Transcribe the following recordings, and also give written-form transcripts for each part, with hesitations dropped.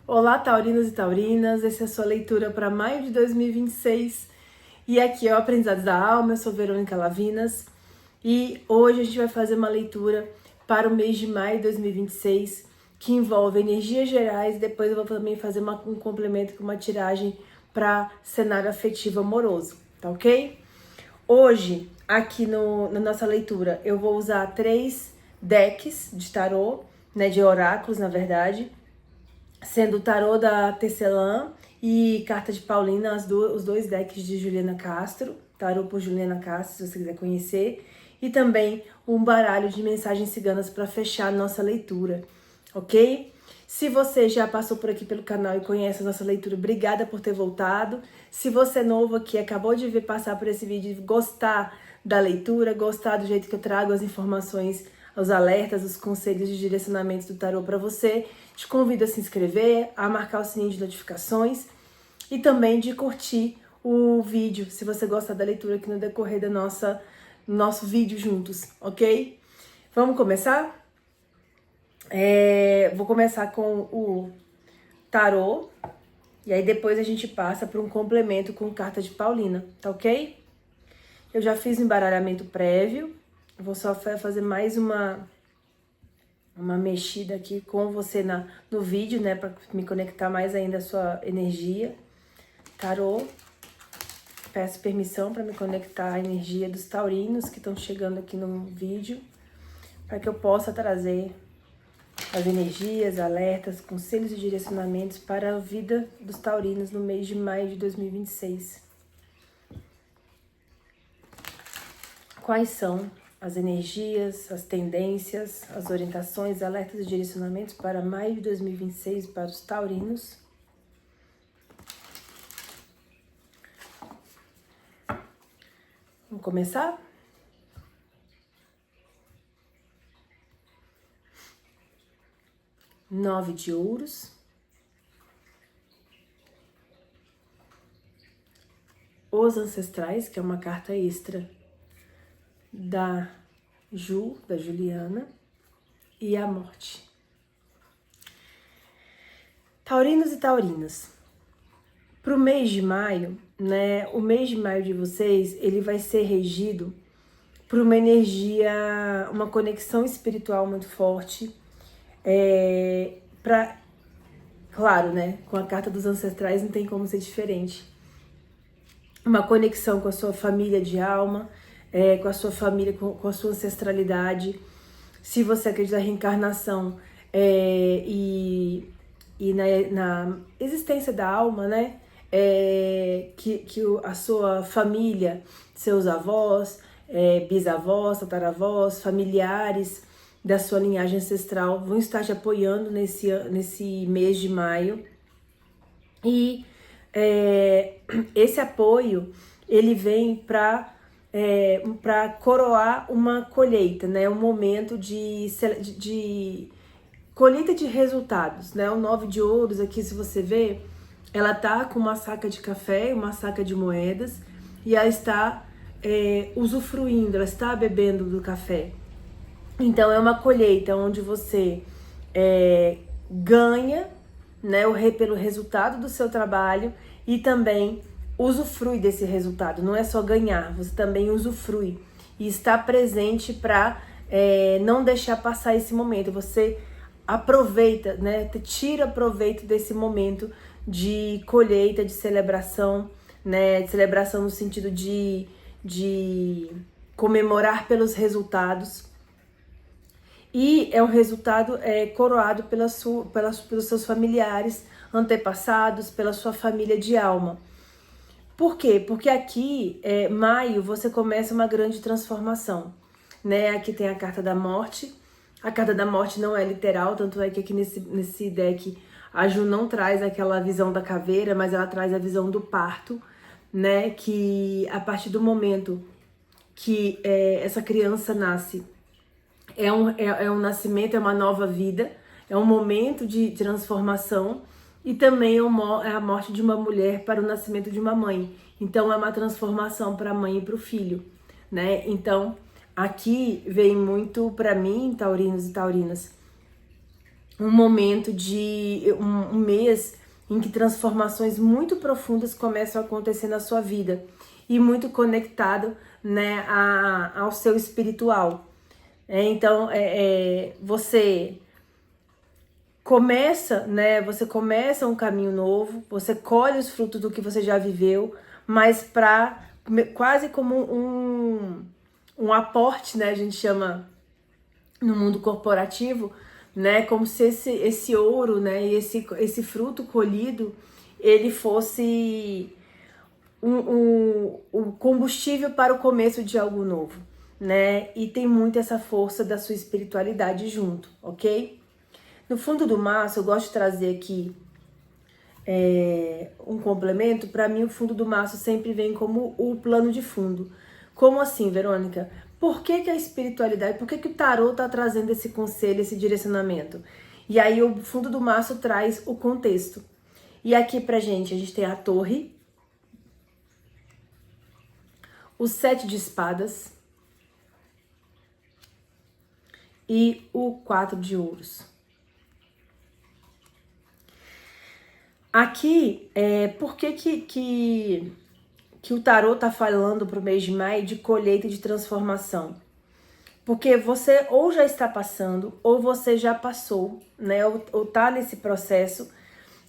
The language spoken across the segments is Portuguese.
Olá, taurinos e taurinas, essa é a sua leitura para maio de 2026 e aqui é o Aprendizados da Alma. Eu sou Verônica Lavinas e hoje a gente vai fazer uma leitura para o mês de maio de 2026 que envolve energias gerais. Depois eu vou também fazer um complemento com uma tiragem para cenário afetivo amoroso, tá ok? Hoje, aqui na nossa leitura, eu vou usar 3 decks de tarô, né, de oráculos, na verdade, sendo o tarô da Tecelã e carta de Paulina, os dois decks de Juliana Castro, tarô por Juliana Castro, se você quiser conhecer, e também um baralho de mensagens ciganas para fechar a nossa leitura, ok? Se você já passou por aqui pelo canal e conhece a nossa leitura, obrigada por ter voltado. Se você é novo aqui, acabou de vir passar por esse vídeo e gostar da leitura, gostar do jeito que eu trago as informações, os alertas, os conselhos de direcionamentos do tarô para você, te convido a se inscrever, a marcar o sininho de notificações e também de curtir o vídeo, se você gostar da leitura aqui no decorrer do nosso vídeo juntos, ok? Vamos começar? Vou começar com o tarô e aí depois a gente passa para um complemento com carta de Paulina, tá ok? Eu já fiz um embaralhamento prévio, vou só fazer mais uma mexida aqui com você no vídeo, né, para me conectar mais ainda a sua energia. Tarô, peço permissão para me conectar à energia dos taurinos que estão chegando aqui no vídeo, para que eu possa trazer as energias, alertas, conselhos e direcionamentos para a vida dos taurinos no mês de maio de 2026. Quais são as energias, as tendências, as orientações, alertas e direcionamentos para maio de 2026 para os taurinos? Vamos começar? Nove de ouros. Os ancestrais, que é uma carta extra da Juliana, e a morte. Taurinos e taurinas, para o mês de maio, né, o mês de maio de vocês, ele vai ser regido por uma energia, uma conexão espiritual muito forte, claro, né, com a carta dos ancestrais não tem como ser diferente. Uma conexão com a sua família de alma, com a sua família, com a sua ancestralidade. Se você acredita na reencarnação e na existência da alma, né? Que a sua família, seus avós, bisavós, tataravós, familiares da sua linhagem ancestral vão estar te apoiando nesse mês de maio. E esse apoio, ele vem para coroar uma colheita, né? Um momento de colheita de resultados, né? O 9 de ouros aqui, se você ver, ela tá com uma saca de café, uma saca de moedas, e ela está usufruindo, ela está bebendo do café. Então é uma colheita onde você ganha, né, pelo resultado do seu trabalho e também usufrui desse resultado. Não é só ganhar, você também usufrui e está presente para não deixar passar esse momento. Você aproveita, né, tira proveito desse momento de colheita, de celebração, né, de celebração no sentido de comemorar pelos resultados. E é um resultado coroado pelos seus familiares antepassados, pela sua família de alma. Por quê? Porque aqui, maio, você começa uma grande transformação, né? Aqui tem a carta da morte. A carta da morte não é literal, tanto é que aqui nesse deck a Ju não traz aquela visão da caveira, mas ela traz a visão do parto, né? Que a partir do momento que essa criança nasce, é um nascimento, é uma nova vida, é um momento de transformação e também é a morte de uma mulher para o nascimento de uma mãe. Então é uma transformação para a mãe e para o filho, né? Então aqui vem muito para mim, taurinos e taurinas, um momento um mês em que transformações muito profundas começam a acontecer na sua vida e muito conectado, né, ao seu espiritual. Então, você começa, né, você começa um caminho novo, você colhe os frutos do que você já viveu, mas quase como um aporte, né, a gente chama no mundo corporativo, né, como se esse ouro, né, e esse fruto colhido, ele fosse um combustível para o começo de algo novo, né, e tem muito essa força da sua espiritualidade junto, ok? No fundo do maço, eu gosto de trazer aqui um complemento. Para mim, o fundo do maço sempre vem como o plano de fundo. Como assim, Verônica? Por que a espiritualidade, por que o tarô está trazendo esse conselho, esse direcionamento? E aí o fundo do maço traz o contexto. E aqui pra gente, a gente tem a torre, o 7 de espadas e o 4 de ouros. Aqui, por que o tarô tá falando pro mês de maio de colheita e de transformação? Porque você ou já está passando, ou você já passou, né? Ou tá nesse processo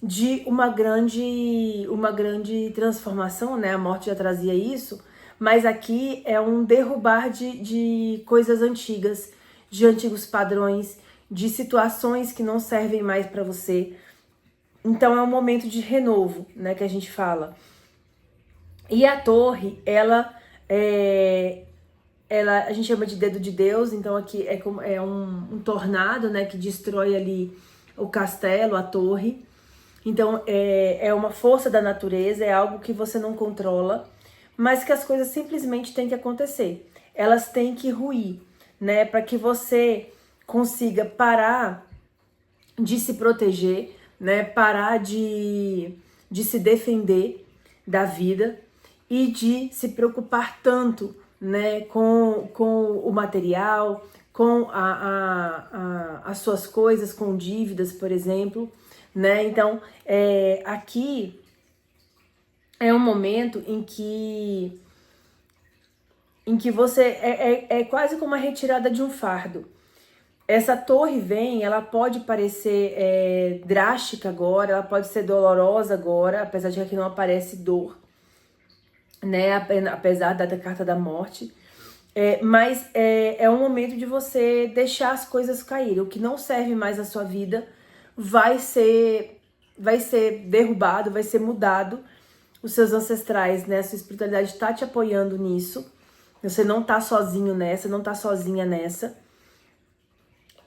de uma grande transformação, né? A morte já trazia isso, mas aqui é um derrubar de coisas antigas, de antigos padrões, de situações que não servem mais para você. Então é um momento de renovo, né, que a gente fala. E a torre, a gente chama de dedo de Deus, então aqui é um tornado, né, que destrói ali o castelo, a torre. Então é uma força da natureza, é algo que você não controla, mas que as coisas simplesmente têm que acontecer. Elas têm que ruir, né, para que você consiga parar de se proteger, né, parar de se defender da vida e de se preocupar tanto, né, com o material, com as suas coisas, com dívidas, por exemplo, né? Então, aqui é um momento em que você é quase como uma retirada de um fardo. Essa torre ela pode parecer drástica agora, ela pode ser dolorosa agora, apesar de que aqui não aparece dor, né? Apesar da carta da morte. Mas é um momento de você deixar as coisas caírem. O que não serve mais na sua vida vai ser derrubado, vai ser mudado. Os seus ancestrais, né? A sua espiritualidade está te apoiando nisso. Você não tá sozinho nessa, não tá sozinha nessa.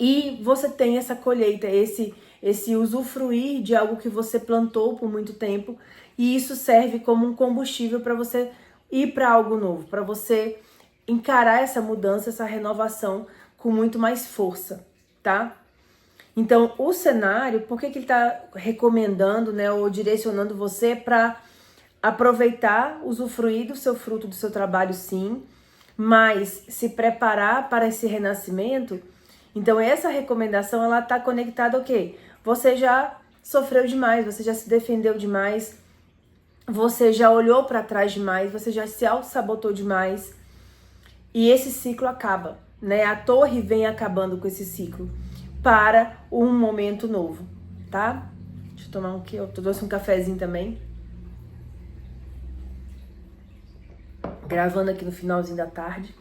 E você tem essa colheita, esse usufruir de algo que você plantou por muito tempo, e isso serve como um combustível para você ir para algo novo, para você encarar essa mudança, essa renovação com muito mais força, tá? Então, o cenário, por que ele está recomendando, né, ou direcionando você para aproveitar, usufruir do seu fruto, do seu trabalho, sim, mas se preparar para esse renascimento? Então essa recomendação, ela tá conectada ao quê? Você já sofreu demais, você já se defendeu demais, você já olhou para trás demais, você já se auto-sabotou demais, e esse ciclo acaba, né? A torre vem acabando com esse ciclo para um momento novo, tá? Deixa eu tomar eu trouxe um cafezinho também. Gravando aqui no finalzinho da tarde.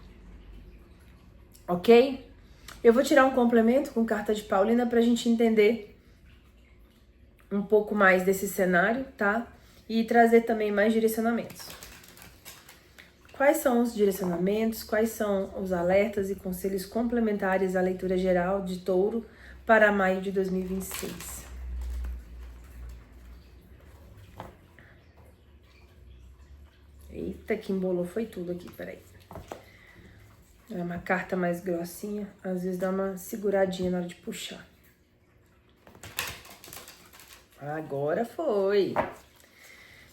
Ok? Eu vou tirar um complemento com carta de Paulina pra gente entender um pouco mais desse cenário, tá? E trazer também mais direcionamentos. Quais são os direcionamentos, quais são os alertas e conselhos complementares à leitura geral de Touro para maio de 2026? Eita, que embolou foi tudo aqui, peraí. É uma carta mais grossinha, às vezes dá uma seguradinha na hora de puxar. Agora foi.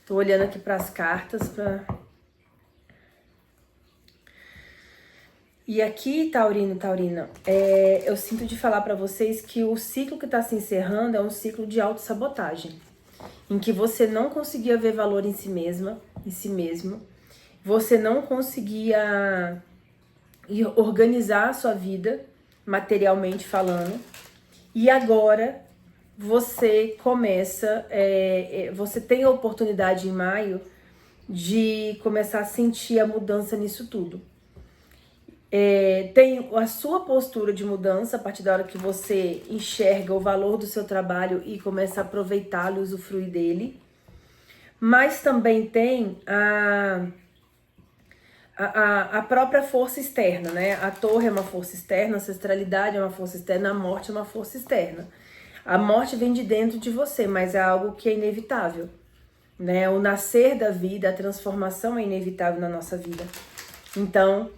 Tô olhando aqui para as cartas para E aqui, Taurino, Taurina, eu sinto de falar para vocês que o ciclo que está se encerrando é um ciclo de autossabotagem, em que você não conseguia ver valor em si mesma, em si mesmo, você não conseguia organizar a sua vida, materialmente falando, e agora você começa, você tem a oportunidade em maio de começar a sentir a mudança nisso tudo. Tem a sua postura de mudança a partir da hora que você enxerga o valor do seu trabalho e começa a aproveitá-lo e usufruir dele. Mas também tem a própria força externa, né? A torre é uma força externa, a ancestralidade é uma força externa, a morte é uma força externa. A morte vem de dentro de você, mas é algo que é inevitável, né? O nascer da vida, a transformação é inevitável na nossa vida. Então,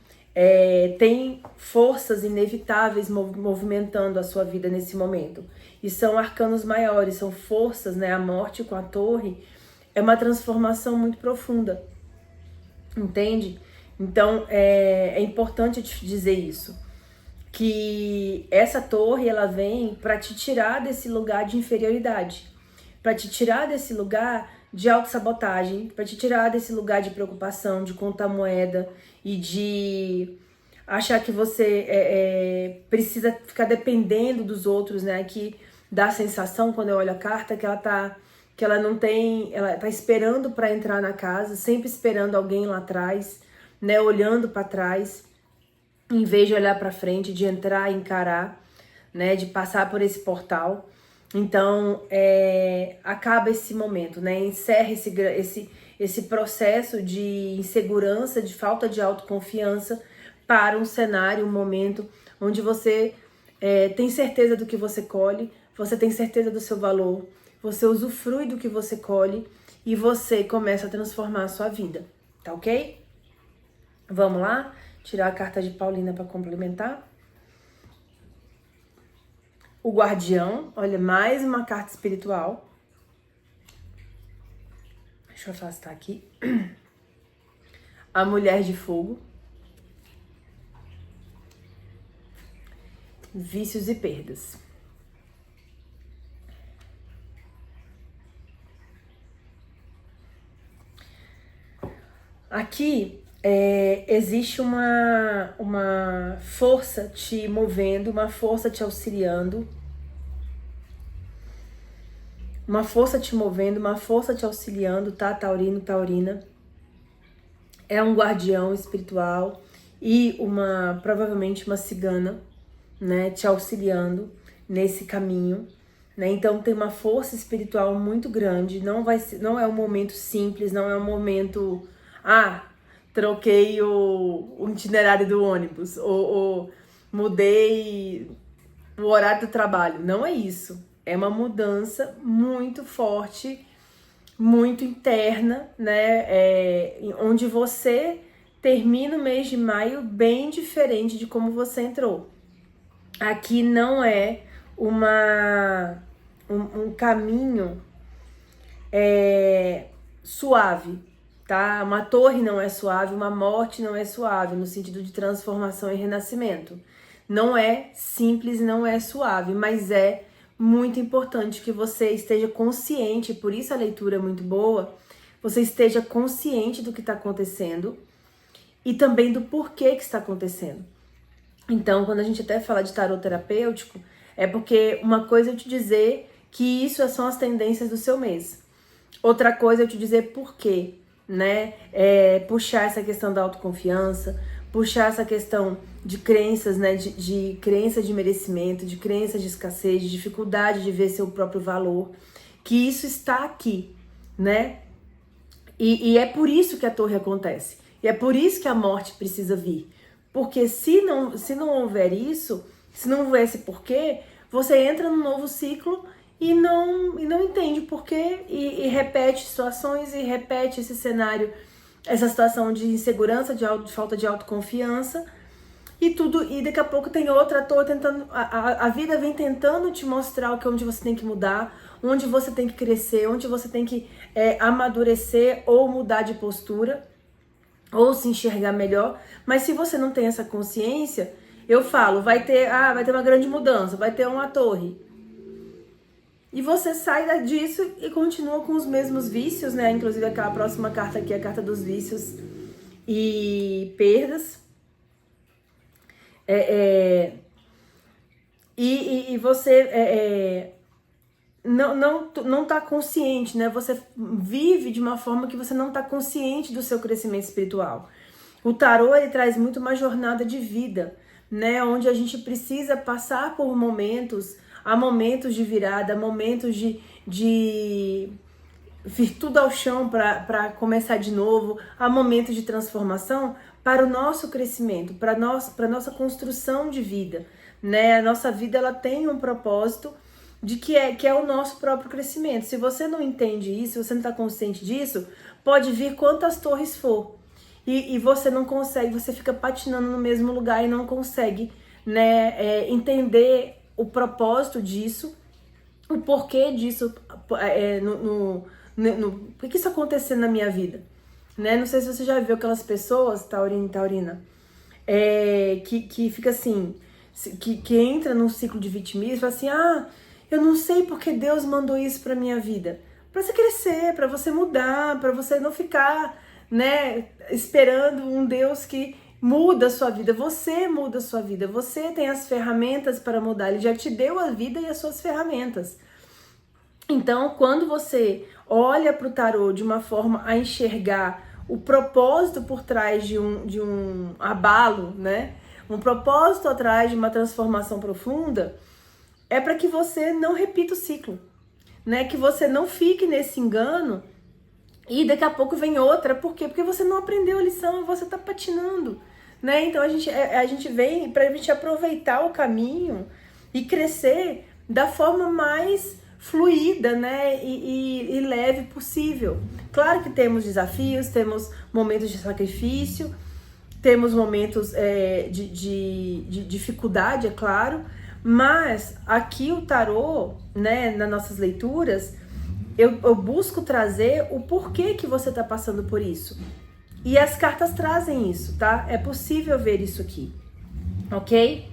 tem forças inevitáveis movimentando a sua vida nesse momento. E são arcanos maiores, são forças, né? A morte com a torre é uma transformação muito profunda, entende? Então, é importante te dizer isso, que essa torre, ela vem para te tirar desse lugar de inferioridade, para te tirar desse lugar de autossabotagem, para te tirar desse lugar de preocupação, de contar moeda e de achar que você precisa ficar dependendo dos outros, né? Que dá a sensação, quando eu olho a carta, que ela tá esperando para entrar na casa, sempre esperando alguém lá atrás, né? Olhando para trás, em vez de olhar para frente, de entrar, encarar, né? De passar por esse portal. Então, acaba esse momento, né? Encerra esse processo de insegurança, de falta de autoconfiança para um cenário, um momento onde você tem certeza do que você colhe, você tem certeza do seu valor, você usufrui do que você colhe e você começa a transformar a sua vida, tá ok? Vamos lá? Tirar a carta de Paulina para complementar. O Guardião, olha, mais uma carta espiritual. Deixa eu afastar aqui. A Mulher de Fogo. Vícios e perdas. Aqui existe uma força te movendo, uma força te auxiliando, uma força te movendo, uma força te auxiliando, tá, Taurino, Taurina? É um guardião espiritual e provavelmente uma cigana, né, te auxiliando nesse caminho, né? Então tem uma força espiritual muito grande, não é um momento simples, não é um momento, troquei o itinerário do ônibus, ou mudei o horário do trabalho. Não é isso. É uma mudança muito forte, muito interna, né? Onde você termina o mês de maio bem diferente de como você entrou. Aqui não é um caminho suave, tá? Uma torre não é suave, uma morte não é suave, no sentido de transformação e renascimento. Não é simples, não é suave, mas é muito importante que você esteja consciente, por isso a leitura é muito boa, você esteja consciente do que está acontecendo e também do porquê que está acontecendo. Então, quando a gente até fala de tarô terapêutico, é porque uma coisa é eu te dizer que isso são as tendências do seu mês. Outra coisa é eu te dizer por quê, né? Puxar essa questão da autoconfiança, puxar essa questão de crenças, né? De crença de merecimento, de crença de escassez, de dificuldade de ver seu próprio valor, que isso está aqui, né? E é por isso que a torre acontece. E é por isso que a morte precisa vir. Porque se não houver isso, se não houver esse porquê, você entra num novo ciclo e não entende porquê e repete situações e repete esse cenário, essa situação de insegurança, de falta de autoconfiança e tudo, e daqui a pouco tem outra ator tentando, a vida vem tentando te mostrar onde você tem que mudar, onde você tem que crescer, onde você tem que amadurecer ou mudar de postura. ou se enxergar melhor. Mas se você não tem essa consciência, eu falo, vai ter uma grande mudança, vai ter uma torre. E você sai disso e continua com os mesmos vícios, né? Inclusive aquela próxima carta aqui, a carta dos vícios e perdas. E você não tá consciente, né? Você vive de uma forma que você não tá consciente do seu crescimento espiritual. O tarô, ele traz muito uma jornada de vida, né? Onde a gente precisa passar por momentos, há momentos de virada, momentos de vir tudo ao chão para começar de novo, há momentos de transformação para o nosso crescimento, para nossa construção de vida, né? A nossa vida, ela tem um propósito que é o nosso próprio crescimento. Se você não entende isso, se você não está consciente disso, pode vir quantas torres for. E você não consegue, você fica patinando no mesmo lugar e não consegue, né, entender o propósito disso, o porquê disso, por que isso acontecendo na minha vida, né? Não sei se você já viu aquelas pessoas, taurina e taurina, que fica assim, que entra num ciclo de vitimismo e fala assim, eu não sei porque Deus mandou isso pra minha vida. Pra você crescer, pra você mudar, pra você não ficar, né, esperando um Deus que muda a sua vida. Você muda a sua vida, você tem as ferramentas para mudar. Ele já te deu a vida e as suas ferramentas. Então, quando você olha para o tarô de uma forma a enxergar o propósito por trás de um abalo, né? Um propósito atrás de uma transformação profunda, é para que você não repita o ciclo, né? Que você não fique nesse engano e daqui a pouco vem outra. Por quê? Porque você não aprendeu a lição e você tá patinando, né? Então a gente vem pra gente aproveitar o caminho e crescer da forma mais fluida, né? E leve possível. Claro que temos desafios, temos momentos de sacrifício, temos momentos de dificuldade, é claro, mas aqui o tarô, né, nas nossas leituras, eu busco trazer o porquê que você está passando por isso. E as cartas trazem isso, tá? É possível ver isso aqui, ok?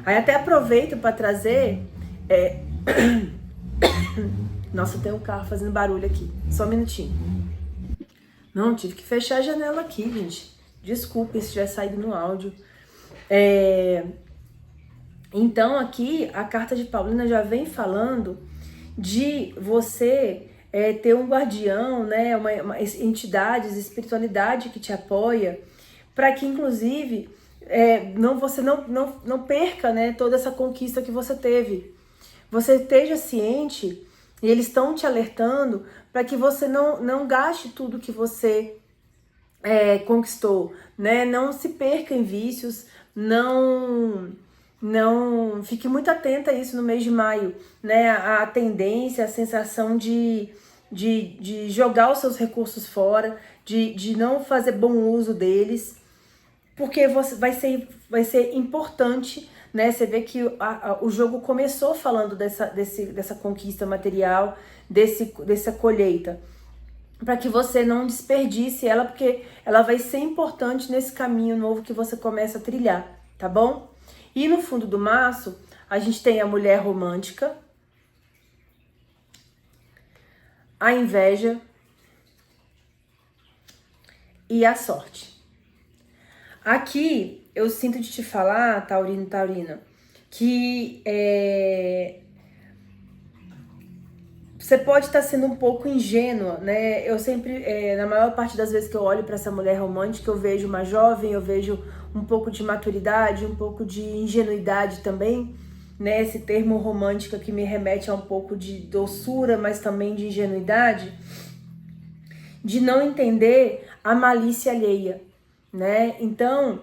Aí até aproveito para trazer... Nossa, tem um carro fazendo barulho aqui. Só um minutinho. Não, tive que fechar a janela aqui, gente. Desculpe se tiver saído no áudio. Então aqui a carta de Paulina já vem falando de você ter um guardião, né, uma entidades, espiritualidade que te apoia, para que inclusive você não perca, né, toda essa conquista que você teve. Você esteja ciente, e eles estão te alertando para que você não gaste tudo que você conquistou, né? Não se perca em vícios, não fique muito atenta a isso no mês de maio, né? A tendência, a sensação de jogar os seus recursos fora, de não fazer bom uso deles, porque vai ser importante, né? Você vê que o jogo começou falando dessa conquista material, dessa colheita, para que você não desperdice ela, porque ela vai ser importante nesse caminho novo que você começa a trilhar, tá bom? E no fundo do maço, a gente tem a mulher romântica, a inveja e a sorte. Aqui, eu sinto de te falar, taurino e taurina, que você pode estar sendo um pouco ingênua, né? Eu sempre, na maior parte das vezes que eu olho para essa mulher romântica, eu vejo uma jovem, eu vejo um pouco de maturidade, um pouco de ingenuidade também, né? Esse termo romântica que me remete a um pouco de doçura, mas também de ingenuidade, de não entender a malícia alheia, né? Então,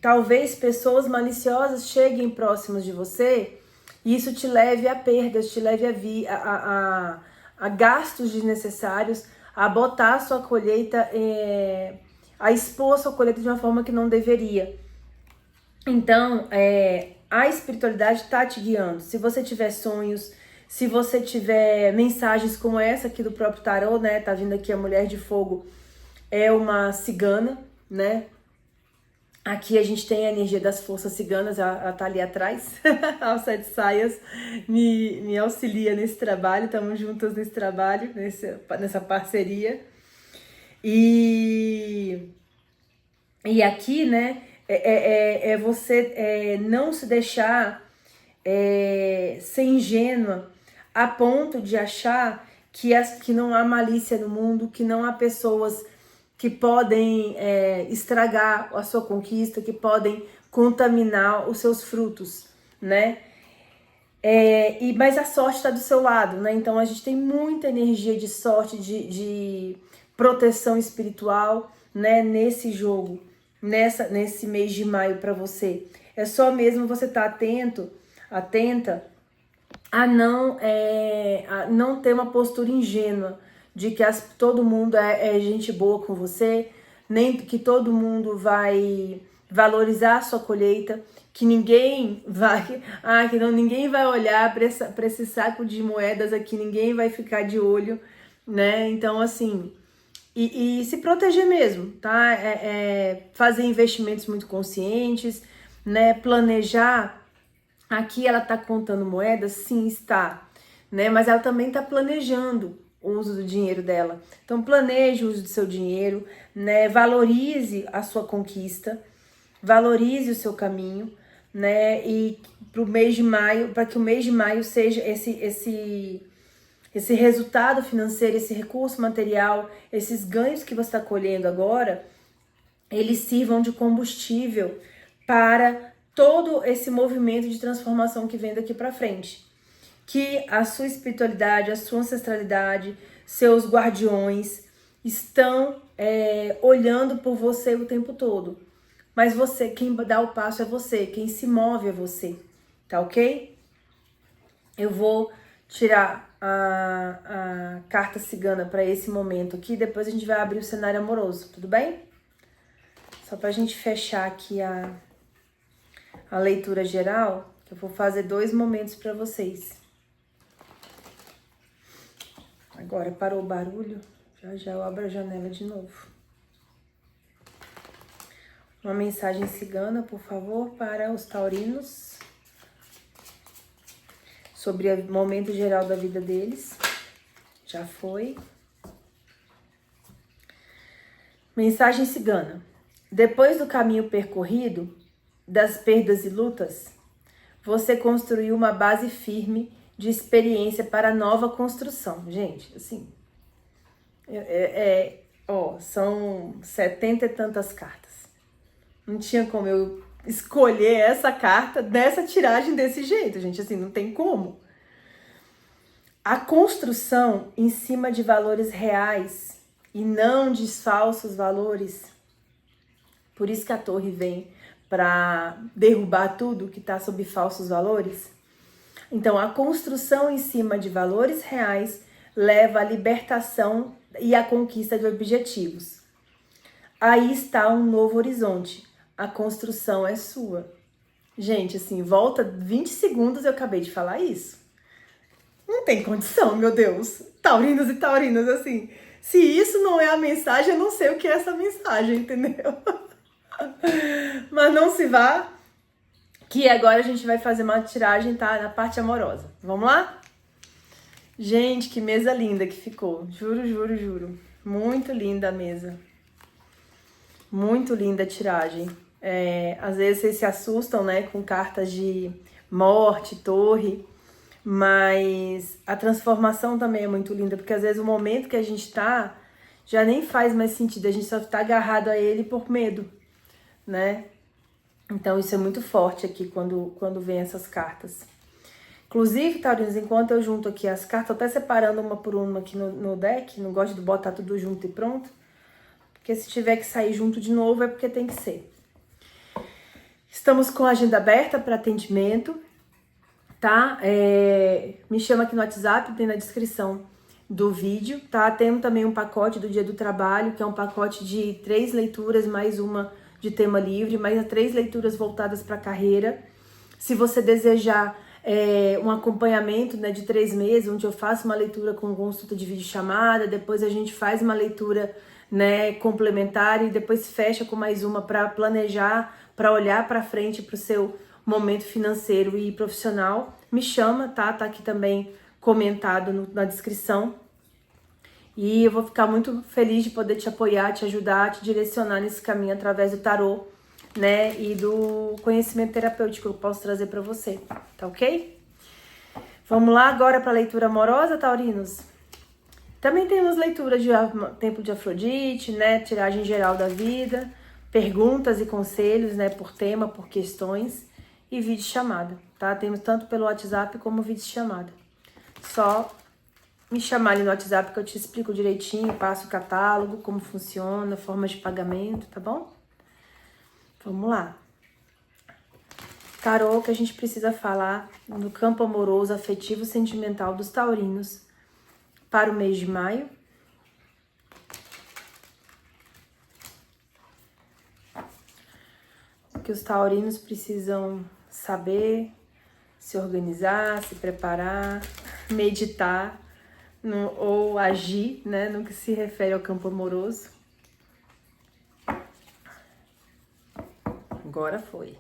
talvez pessoas maliciosas cheguem próximas de você e isso te leve a perdas, te leve a gastos desnecessários, a botar a sua colheita, a expor a sua colheita de uma forma que não deveria. Então, a espiritualidade está te guiando. Se você tiver sonhos, se você tiver mensagens como essa aqui do próprio tarô, né? Tá vindo aqui a mulher de fogo, é uma cigana, né? Aqui a gente tem a energia das forças ciganas, ela tá ali atrás, a Sete Saias me auxilia nesse trabalho, estamos juntas nesse trabalho, nessa parceria. E aqui, né, você não se deixar ser ingênua a ponto de achar que não há malícia no mundo, que não há pessoas que podem estragar a sua conquista, que podem contaminar os seus frutos, né? Mas a sorte está do seu lado, né? Então a gente tem muita energia de sorte, de proteção espiritual, né? Nesse jogo, nesse mês de maio para você. É só mesmo você estar atenta a não ter uma postura ingênua de que todo mundo é gente boa com você, nem que todo mundo vai valorizar a sua colheita, que ninguém vai, ninguém vai olhar para esse saco de moedas aqui, ninguém vai ficar de olho, né? Então, assim, e se proteger mesmo, tá? Fazer investimentos muito conscientes, né? Planejar. Aqui ela tá contando moedas, sim, está, né? Mas ela também tá planejando o uso do dinheiro dela. Então planeje o uso do seu dinheiro, né? Valorize a sua conquista, valorize o seu caminho, né? E pro mês de maio, para que o mês de maio seja esse resultado financeiro, esse recurso material, esses ganhos que você está colhendo agora, eles sirvam de combustível para todo esse movimento de transformação que vem daqui para frente. Que a sua espiritualidade, a sua ancestralidade, seus guardiões estão olhando por você o tempo todo. Mas você, quem dá o passo é você, quem se move é você, tá ok? Eu vou tirar a carta cigana para esse momento aqui, depois a gente vai abrir o cenário amoroso, tudo bem? Só pra gente fechar aqui a leitura geral, que eu vou fazer 2 momentos para vocês. Agora parou o barulho, já eu abro a janela de novo. Uma mensagem cigana, por favor, para os taurinos, sobre o momento geral da vida deles. Já foi. Mensagem cigana. Depois do caminho percorrido, das perdas e lutas, você construiu uma base firme de experiência para a nova construção. Gente, assim, são 70 e tantas cartas. Não tinha como eu escolher essa carta dessa tiragem desse jeito, gente, assim, não tem como. A construção em cima de valores reais e não de falsos valores. Por isso que a torre vem para derrubar tudo que está sob falsos valores. Então, a construção em cima de valores reais leva à libertação e à conquista de objetivos. Aí está um novo horizonte. A construção é sua. Gente, assim, volta 20 segundos, eu acabei de falar isso. Não tem condição, meu Deus. Taurinos e taurinas, assim. Se isso não é a mensagem, eu não sei o que é essa mensagem, entendeu? Mas não se vá, que agora a gente vai fazer uma tiragem, tá? Na parte amorosa. Vamos lá? Gente, que mesa linda que ficou. Juro, juro, juro. Muito linda a mesa. Muito linda a tiragem. Às vezes vocês se assustam, né? Com cartas de morte, torre. Mas a transformação também é muito linda. Porque às vezes o momento que a gente tá já nem faz mais sentido. A gente só tá agarrado a ele por medo, né? Então isso é muito forte aqui quando vem essas cartas. Inclusive, taurinos, enquanto eu junto aqui as cartas, tô até separando uma por uma aqui no deck, não gosto de botar tudo junto e pronto, porque se tiver que sair junto de novo é porque tem que ser. Estamos com a agenda aberta para atendimento, tá? Me chama aqui no WhatsApp, tem na descrição do vídeo, tá? Temos também um pacote do Dia do Trabalho, que é um pacote de 3 leituras, mais uma de tema livre, mais 3 leituras voltadas para a carreira. Se você desejar um acompanhamento, né, de 3 meses, onde eu faço uma leitura com consulta de videochamada, depois a gente faz uma leitura né, complementar e depois fecha com mais uma para planejar, para olhar para frente para o seu momento financeiro e profissional, me chama, tá? Tá aqui também comentado na descrição. E eu vou ficar muito feliz de poder te apoiar, te ajudar, te direcionar nesse caminho através do tarô, né? E do conhecimento terapêutico que eu posso trazer para você, tá ok? Vamos lá agora para a leitura amorosa, taurinos? Também temos leitura de Templo de Afrodite, né? Tiragem geral da vida, perguntas e conselhos, né? Por tema, por questões e vídeo chamada, tá? Temos tanto pelo WhatsApp como vídeo chamada. Só me chamar ali no WhatsApp que eu te explico direitinho, passo o catálogo, como funciona, forma de pagamento, tá bom? Vamos lá. Tarô que a gente precisa falar no campo amoroso, afetivo, sentimental dos taurinos para o mês de maio. O que os taurinos precisam saber, se organizar, se preparar, meditar ou agir, né, no que se refere ao campo amoroso. Agora foi.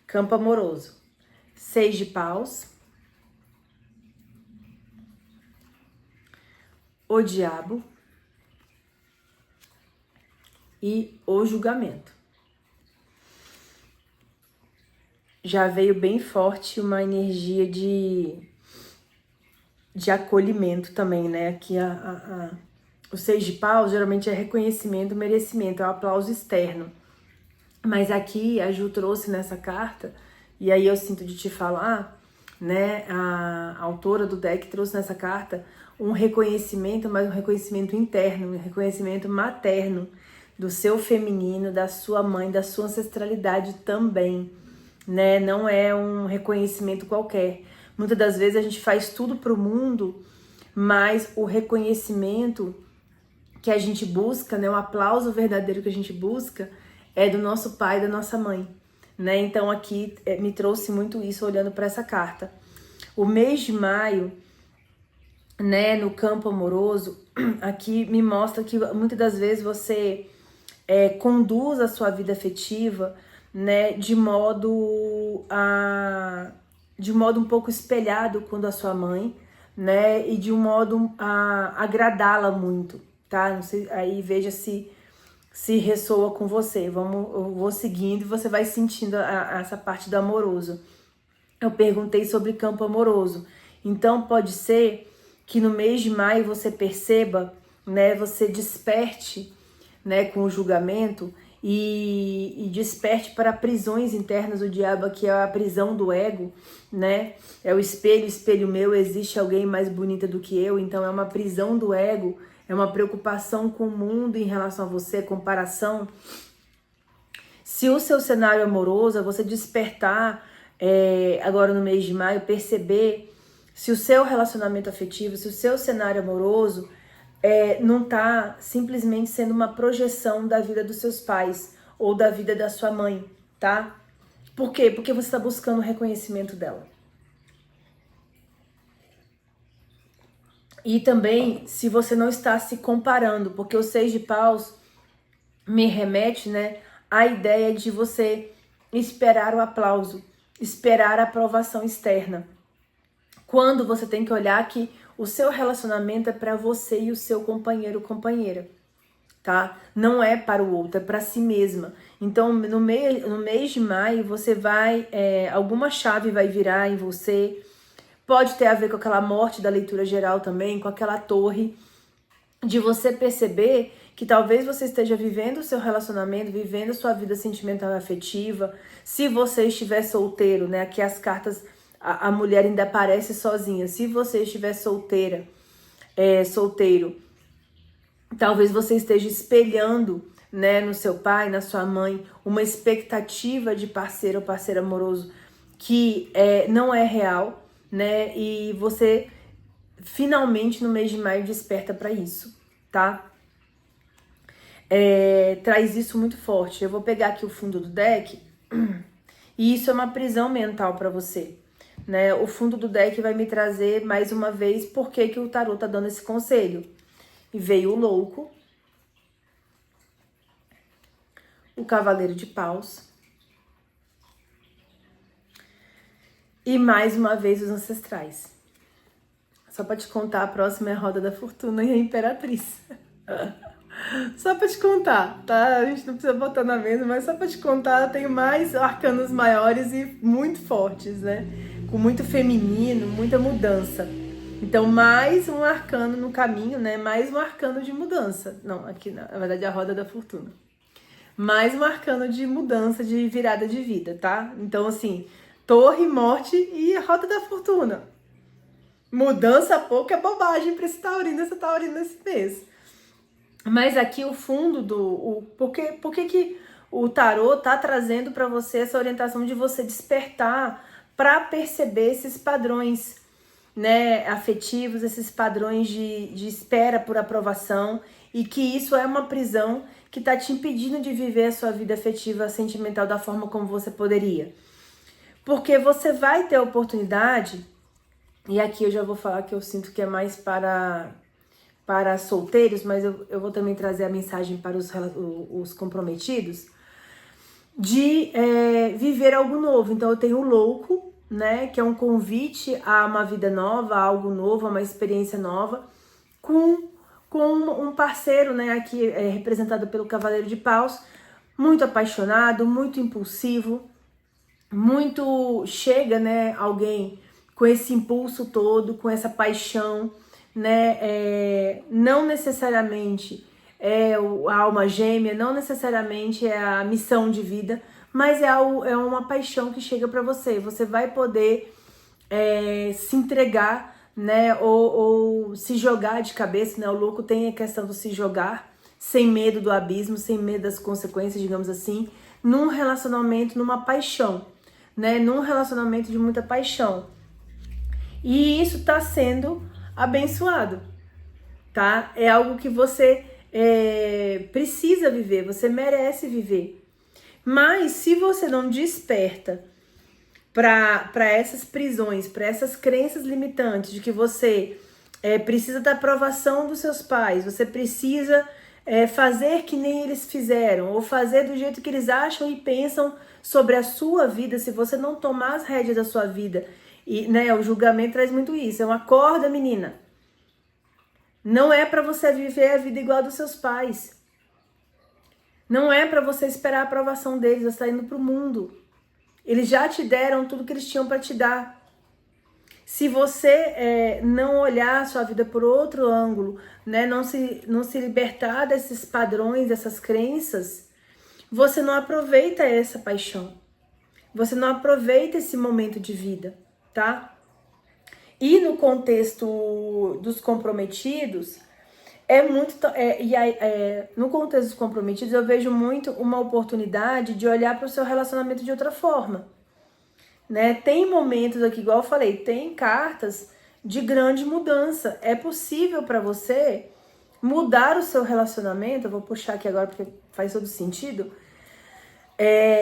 Campo amoroso. 6 de paus. O diabo. E o julgamento. Já veio bem forte uma energia de acolhimento também, né? Aqui o 6 de paus geralmente é reconhecimento, merecimento, é um aplauso externo. Mas aqui a Ju trouxe nessa carta, e aí eu sinto de te falar, né? A autora do deck trouxe nessa carta um reconhecimento, mas um reconhecimento interno, um reconhecimento materno do seu feminino, da sua mãe, da sua ancestralidade também, né? Não é um reconhecimento qualquer. Muitas das vezes a gente faz tudo pro mundo, mas o reconhecimento que a gente busca, né? O aplauso verdadeiro que a gente busca é do nosso pai e da nossa mãe, né? Então aqui me trouxe muito isso olhando para essa carta. O mês de maio, né, no campo amoroso, aqui me mostra que muitas das vezes você conduz a sua vida afetiva, né, de modo um pouco espelhado com o da sua mãe, né, e de um modo a agradá-la muito, tá? Não sei, aí veja se ressoa com você. Eu vou seguindo e você vai sentindo essa parte do amoroso. Eu perguntei sobre campo amoroso. Então pode ser que no mês de maio você perceba, né, você desperte, né, com o julgamento e desperte para prisões internas do diabo, que é a prisão do ego, né? É o espelho, espelho meu, existe alguém mais bonita do que eu, então é uma prisão do ego, é uma preocupação com o mundo em relação a você, comparação. Se o seu cenário amoroso, você despertar agora no mês de maio, perceber se o seu relacionamento afetivo, se o seu cenário amoroso não tá simplesmente sendo uma projeção da vida dos seus pais ou da vida da sua mãe, tá? Por quê? Porque você está buscando o reconhecimento dela. E também se você não está se comparando, porque o 6 de paus me remete, né, à ideia de você esperar o aplauso, esperar a aprovação externa. Quando você tem que olhar que o seu relacionamento é para você e o seu companheiro ou companheira, tá? Não é para o outro, é para si mesma. Então, no mês de maio, você vai... alguma chave vai virar em você. Pode ter a ver com aquela morte da leitura geral também, com aquela torre, de você perceber que talvez você esteja vivendo o seu relacionamento, vivendo a sua vida sentimental e afetiva. Se você estiver solteiro, né? Aqui as cartas... A mulher ainda aparece sozinha. Se você estiver solteiro, talvez você esteja espelhando, né, no seu pai, na sua mãe, uma expectativa de parceiro ou parceiro amoroso que não é real, né? E você finalmente no mês de maio desperta para isso, tá? Traz isso muito forte. Eu vou pegar aqui o fundo do deck e isso é uma prisão mental para você. né? O fundo do deck vai me trazer mais uma vez por que que o tarô tá dando esse conselho. E veio o louco, o cavaleiro de paus e mais uma vez os ancestrais. Só pra te contar, a próxima é a roda da fortuna e a imperatriz. Só pra te contar, tá? A gente não precisa botar na mesa, mas só pra te contar, tem mais arcanos maiores e muito fortes, né? Com muito feminino, muita mudança. Então, mais um arcano no caminho, né? Mais um arcano de mudança. Não, aqui na verdade é a roda da fortuna. Mais um arcano de mudança, de virada de vida, tá? Então, assim, torre, morte e a roda da fortuna. Mudança pouco é bobagem pra esse taurino esse mês. Mas aqui o fundo por que o tarô tá trazendo para você essa orientação de você despertar para perceber esses padrões, né, afetivos, esses padrões de espera por aprovação, e que isso é uma prisão que tá te impedindo de viver a sua vida afetiva, sentimental da forma como você poderia. Porque você vai ter a oportunidade, e aqui eu já vou falar que eu sinto que é mais para solteiros, mas eu vou também trazer a mensagem para os comprometidos, de viver algo novo. Então eu tenho o louco, né, que é um convite a uma vida nova, a algo novo, a uma experiência nova, com um parceiro, né, aqui representado pelo cavaleiro de paus, muito apaixonado, muito impulsivo, muito chega, né, alguém com esse impulso todo, com essa paixão, né, não necessariamente é a alma gêmea, não necessariamente é a missão de vida, mas é uma paixão que chega para você. Você vai poder se entregar, né, ou se jogar de cabeça, né? O louco tem a questão do se jogar, sem medo do abismo, sem medo das consequências, digamos assim, num relacionamento, numa paixão, né, num relacionamento de muita paixão. E isso tá sendo abençoado, tá? É algo que você precisa viver, você merece viver. Mas se você não desperta para essas prisões, para essas crenças limitantes de que você precisa da aprovação dos seus pais, você precisa fazer que nem eles fizeram, ou fazer do jeito que eles acham e pensam sobre a sua vida, se você não tomar as rédeas da sua vida, e, né, o julgamento traz muito isso, é uma corda, menina. Não é para você viver a vida igual a dos seus pais. Não é para você esperar a aprovação deles, você está indo pro mundo. Eles já te deram tudo que eles tinham para te dar. Se você não olhar a sua vida por outro ângulo, né, não se libertar desses padrões, dessas crenças, você não aproveita essa paixão. Você não aproveita esse momento de vida, tá? E no contexto dos comprometidos, no contexto dos comprometidos, eu vejo muito uma oportunidade de olhar para o seu relacionamento de outra forma, né? Tem momentos aqui, igual eu falei, tem cartas de grande mudança. É possível para você mudar o seu relacionamento, eu vou puxar aqui agora porque faz todo sentido,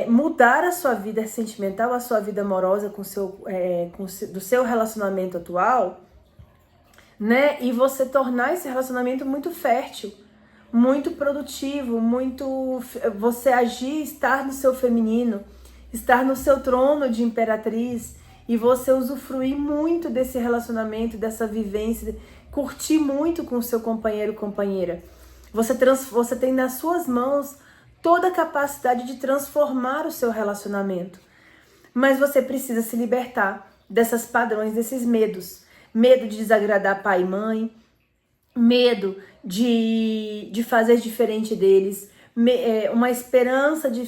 mudar a sua vida sentimental, a sua vida amorosa do seu relacionamento atual, né? E você tornar esse relacionamento muito fértil, muito produtivo, você agir, estar no seu feminino, estar no seu trono de imperatriz, e você usufruir muito desse relacionamento, dessa vivência, curtir muito com o seu companheiro ou companheira. Você tem nas suas mãos toda a capacidade de transformar o seu relacionamento. Mas você precisa se libertar desses padrões, desses medos. Medo de desagradar pai e mãe, medo de fazer diferente deles, uma esperança de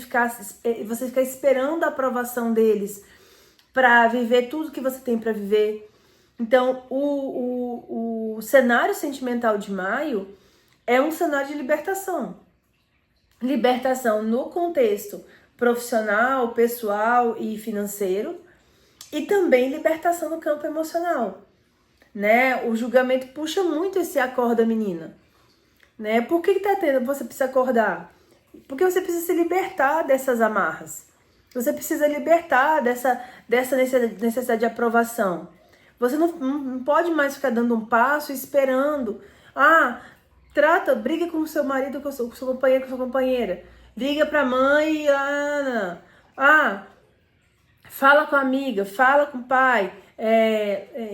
você ficar esperando a aprovação deles para viver tudo que você tem para viver. Então, o cenário sentimental de maio é um cenário de libertação. Libertação no contexto profissional, pessoal e financeiro, e também libertação no campo emocional, né? O julgamento puxa muito esse acorda, menina, né? Por que tá tendo? Você precisa acordar? Porque você precisa se libertar dessas amarras. Você precisa libertar dessa necessidade de aprovação. Você não pode mais ficar dando um passo esperando. Briga com o seu marido, com o seu companheiro, com a sua companheira. Liga pra mãe, fala com a amiga, fala com o pai,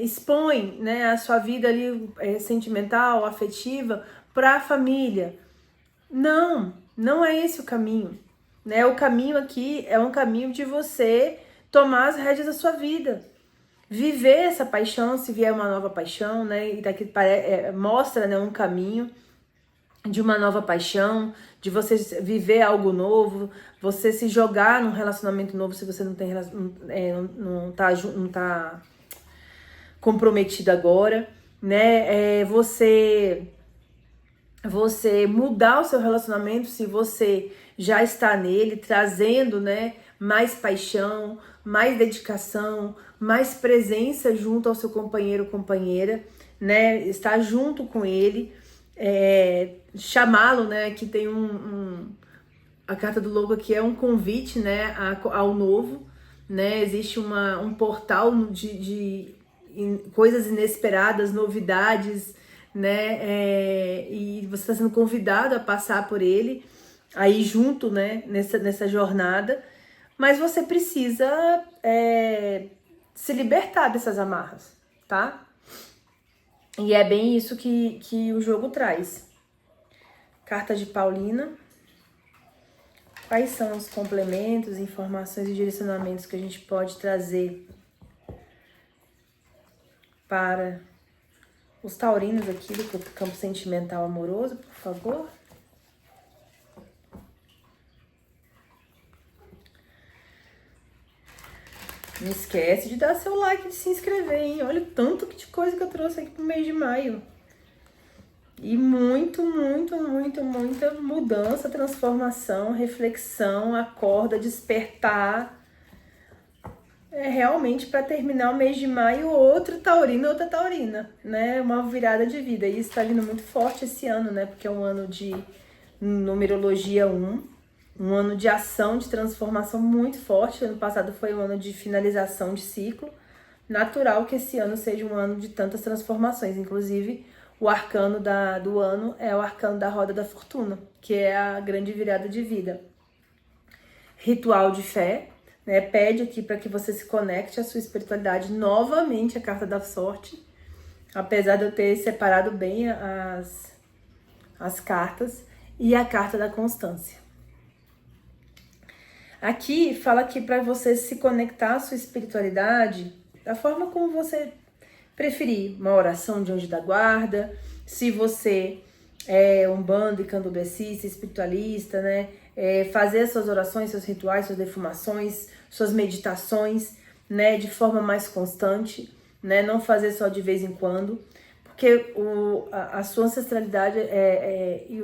expõe, né, a sua vida ali sentimental, afetiva para a família. Não é esse o caminho, né? O caminho aqui é um caminho de você tomar as rédeas da sua vida, viver essa paixão, se vier uma nova paixão, né? E daqui mostra, né, um caminho de uma nova paixão, de você viver algo novo, você se jogar num relacionamento novo se você não tá comprometido agora, né? Você mudar o seu relacionamento se você já está nele, trazendo, né, mais paixão, mais dedicação, mais presença junto ao seu companheiro ou companheira, né? Estar junto com ele, chamá-lo, né? Aqui tem a carta do logo aqui é um convite, né, ao novo, né? Existe um portal de coisas inesperadas, novidades, né? E você está sendo convidado a passar por ele, aí junto, né, nessa jornada, mas você precisa se libertar dessas amarras, tá? E é bem isso que o jogo traz. Carta de Paulina. Quais são os complementos, informações e direcionamentos que a gente pode trazer para os taurinos aqui do campo sentimental amoroso, por favor? Não esquece de dar seu like e de se inscrever, hein? Olha o tanto de coisa que eu trouxe aqui pro mês de maio. E muita mudança, transformação, reflexão, acorda, despertar. É realmente para terminar o mês de maio, outro taurino, outra taurina, né? Uma virada de vida. E isso tá vindo muito forte esse ano, né? Porque é um ano de numerologia 1, um ano de ação, de transformação muito forte. Ano passado foi um ano de finalização de ciclo. Natural que esse ano seja um ano de tantas transformações. Inclusive, o arcano do ano é o arcano da roda da fortuna, que é a grande virada de vida. Ritual de fé, né? Pede aqui para que você se conecte à sua espiritualidade. Novamente a carta da sorte, apesar de eu ter separado bem as cartas, e a carta da constância. Aqui fala que para você se conectar à sua espiritualidade, da forma como você preferir, uma oração de anjo da guarda, se você é umbanda e candomblessista, espiritualista, né? Fazer suas orações, seus rituais, suas defumações, suas meditações, né, de forma mais constante, né? Não fazer só de vez em quando, porque a sua ancestralidade e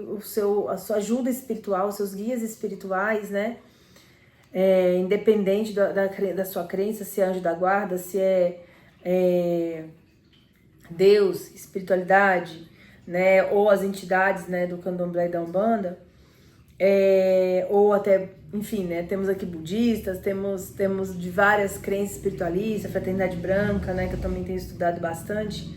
a sua ajuda espiritual, os seus guias espirituais, né? Independente da sua crença, se é anjo da guarda, se é Deus, espiritualidade, né, ou as entidades, né, do candomblé e da umbanda, ou até, enfim, né, temos aqui budistas, temos de várias crenças espiritualistas, fraternidade branca, né, que eu também tenho estudado bastante.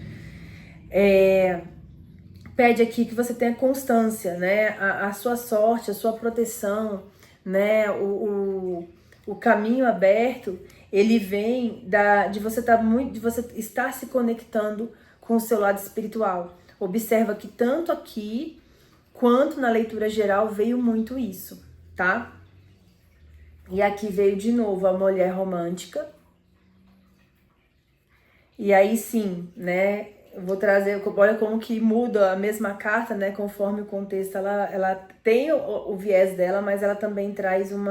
Pede aqui que você tenha constância, né, a sua sorte, a sua proteção, né, o caminho aberto, ele vem de você estar se conectando com o seu lado espiritual. Observa que tanto aqui quanto na leitura geral veio muito isso, tá? E aqui veio de novo a mulher romântica. E aí sim, né? Eu vou trazer, olha como que muda a mesma carta, né? Conforme o contexto, ela tem o viés dela, mas ela também traz um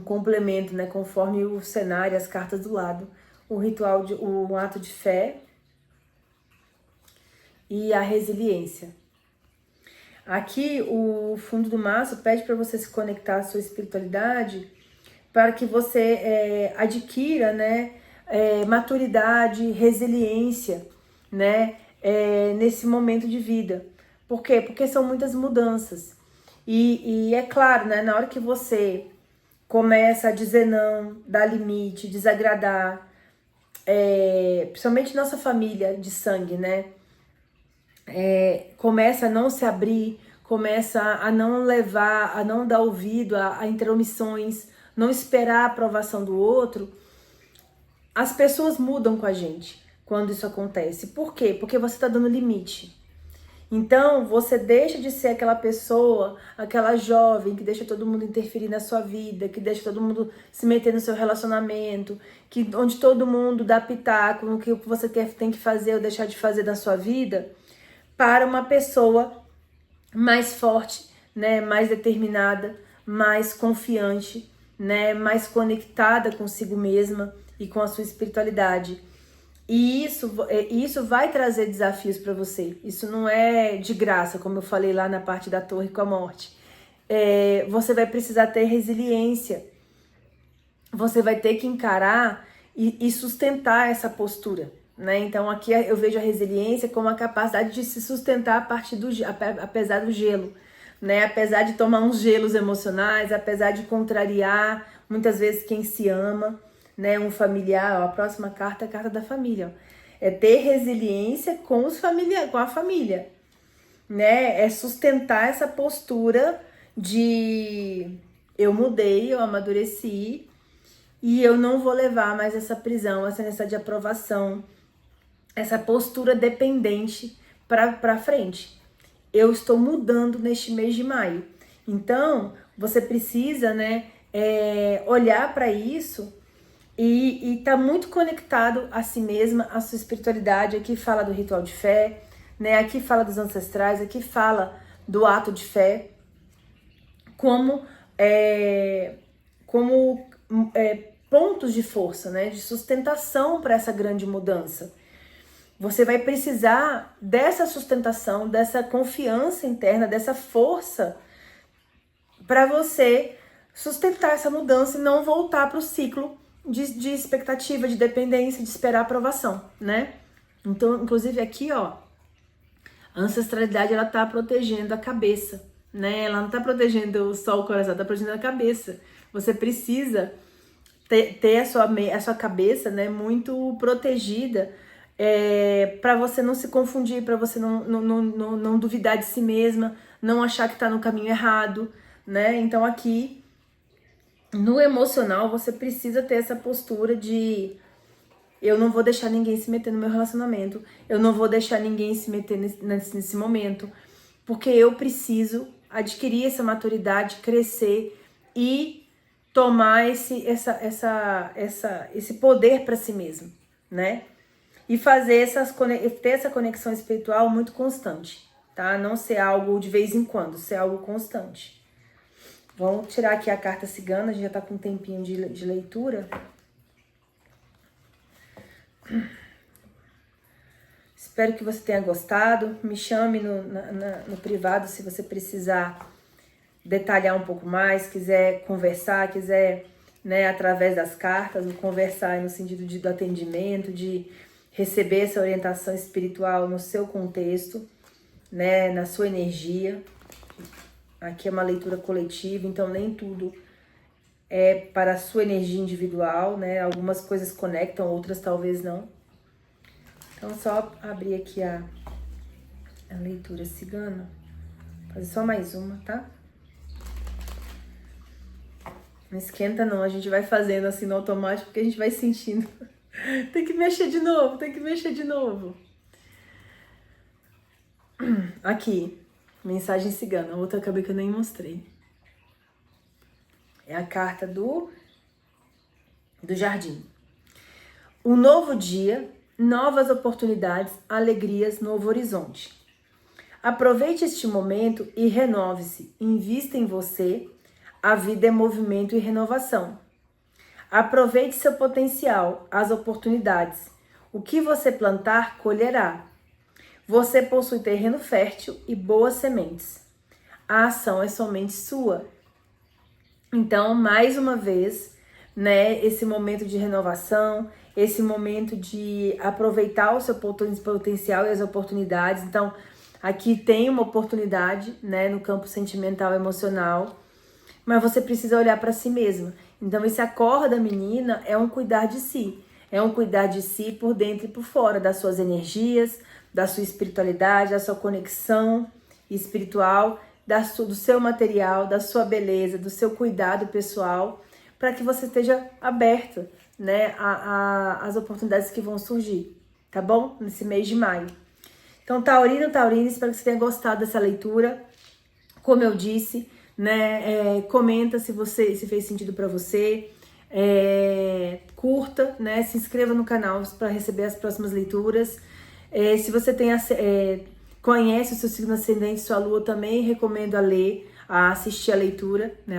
complemento, né? Conforme o cenário, as cartas do lado. O ritual, o ato de fé e a resiliência. Aqui, o fundo do maço pede para você se conectar à sua espiritualidade para que você adquira, né, maturidade, resiliência, né, nesse momento de vida. Por quê? Porque são muitas mudanças. E é claro, né, na hora que você começa a dizer não, dar limite, desagradar, principalmente nossa família de sangue, né, começa a não se abrir, começa a não levar, a não dar ouvido a intromissões, não esperar a aprovação do outro, as pessoas mudam com a gente quando isso acontece. Por quê? Porque você está dando limite. Então, você deixa de ser aquela pessoa, aquela jovem que deixa todo mundo interferir na sua vida, que deixa todo mundo se meter no seu relacionamento, onde todo mundo dá pitaco no que você tem que fazer ou deixar de fazer na sua vida, para uma pessoa mais forte, né, mais determinada, mais confiante, né, mais conectada consigo mesma e com a sua espiritualidade. E isso vai trazer desafios para você. Isso não é de graça, como eu falei lá na parte da torre com a morte. Você vai precisar ter resiliência. Você vai ter que encarar e sustentar essa postura, né? Então aqui eu vejo a resiliência como a capacidade de se sustentar apesar do gelo, né? Apesar de tomar uns gelos emocionais, apesar de contrariar muitas vezes quem se ama, né? Um familiar, ó, a próxima carta é a carta da família, ó. É ter resiliência com a família, né? É sustentar essa postura de eu mudei, eu amadureci e eu não vou levar mais essa prisão, essa necessidade de aprovação, essa postura dependente para frente. Eu estou mudando neste mês de maio. Então, você precisa, né, olhar para isso e tá muito conectado a si mesma, a sua espiritualidade. Aqui fala do ritual de fé, né? Aqui fala dos ancestrais, aqui fala do ato de fé, como pontos de força, né? De sustentação para essa grande mudança. Você vai precisar dessa sustentação, dessa confiança interna, dessa força para você sustentar essa mudança e não voltar para o ciclo de expectativa, de dependência, de esperar aprovação, né? Então, inclusive aqui, ó, a ancestralidade, ela tá protegendo a cabeça, né? Ela não tá protegendo só o coração, tá protegendo a cabeça. Você precisa ter a sua cabeça, né, muito protegida, para você não se confundir, para você não duvidar de si mesma, não achar que tá no caminho errado, né? Então aqui no emocional, você precisa ter essa postura de eu não vou deixar ninguém se meter no meu relacionamento, eu não vou deixar ninguém se meter nesse momento, porque eu preciso adquirir essa maturidade, crescer e tomar esse poder para si mesmo, né? E ter essa conexão espiritual muito constante, tá? Não ser algo de vez em quando, ser algo constante. Vamos tirar aqui a carta cigana, a gente já tá com um tempinho de leitura. Espero que você tenha gostado. Me chame no privado se você precisar detalhar um pouco mais, quiser conversar, quiser, né, através das cartas, conversar no sentido do atendimento, de receber essa orientação espiritual no seu contexto, né, na sua energia. Aqui é uma leitura coletiva, então nem tudo é para a sua energia individual, né? Algumas coisas conectam, outras talvez não. Então, só abrir aqui a leitura cigana. Vou fazer só mais uma, tá? Não esquenta não, a gente vai fazendo assim no automático, porque a gente vai sentindo. Tem que mexer de novo, tem que mexer de novo. Aqui. Mensagem cigana, outra acabei que eu nem mostrei. É a carta do jardim. Um novo dia, novas oportunidades, alegrias, novo horizonte. Aproveite este momento e renove-se. Invista em você. A vida é movimento e renovação. Aproveite seu potencial, as oportunidades. O que você plantar, colherá. Você possui terreno fértil e boas sementes. A ação é somente sua. Então, mais uma vez, né, esse momento de renovação, esse momento de aproveitar o seu potencial e as oportunidades. Então, Aqui tem uma oportunidade, né, no campo sentimental e emocional, mas você precisa olhar para si mesma. Então, esse acorda, menina, é um cuidar de si. É um cuidar de si por dentro e por fora, das suas energias, da sua espiritualidade, da sua conexão espiritual, do seu material, da sua beleza, do seu cuidado pessoal, para que você esteja aberta, né, às oportunidades que vão surgir, tá bom? Nesse mês de maio. Então, Taurino, Taurina, espero que você tenha gostado dessa leitura. Como eu disse, né, comenta se fez sentido para você, curta, né, se inscreva no canal para receber as próximas leituras. Se você conhece o seu signo ascendente, sua lua, também recomendo a assistir a leitura, né,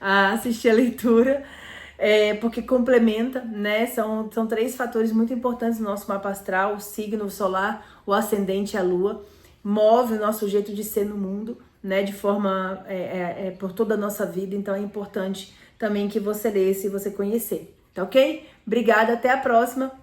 a assistir a leitura, porque complementa, né, são 3 fatores muito importantes no nosso mapa astral: o signo, o solar, o ascendente e a lua, move o nosso jeito de ser no mundo, né, de forma, por toda a nossa vida. Então é importante também que você leia e você conhecer, tá ok? Obrigada, até a próxima!